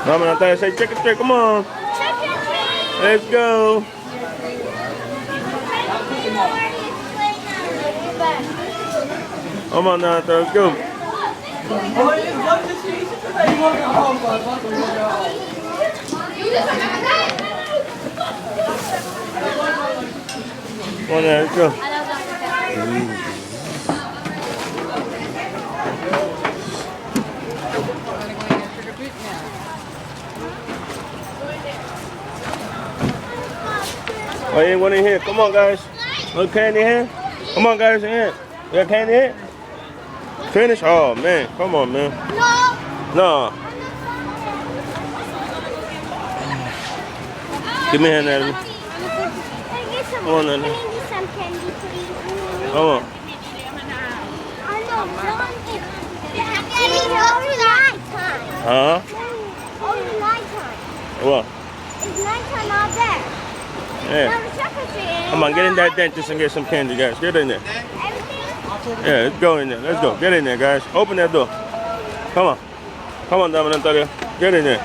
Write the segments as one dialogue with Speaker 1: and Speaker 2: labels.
Speaker 1: Mama, I thought I say trick or treat. Come on. Let's go. Come on now, let's go. Come on now, let's go. Oh, you ain't one in here. Come on, guys. No candy here? Come on, guys, in here. You got candy here? Finish? Oh, man. Come on, man. No. Give me a hand, Natalie. Come on, Natalie. Come on. Huh?
Speaker 2: Only nighttime.
Speaker 1: What?
Speaker 2: It's nighttime out there.
Speaker 1: Yeah. Come on, get in that dentist and get some candy, guys. Get in there. Yeah, let's go in there. Let's go. Get in there, guys. Open that door. Come on. Come on, Dominic. Get in there.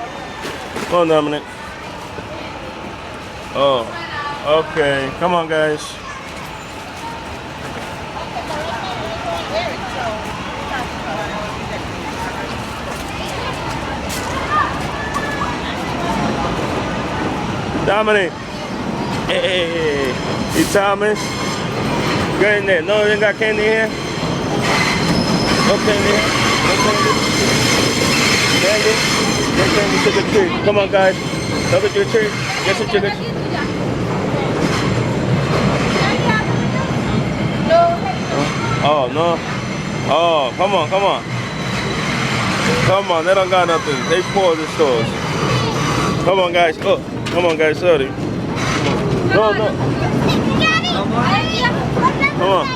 Speaker 1: Come on, Dominic. Oh, okay. Come on, guys. Dominic. Hey, Thomas. Get in there. No, you ain't got candy here? No candy here? No candy? Candy? Get candy to the tree. Come on, guys. Go to your tree. Get some chicken. Oh, no. Oh, come on, come on. Come on, they don't got nothing. They pour the stores. Come on, guys. Oh, come on, guys. Sorry. No, no. Come on.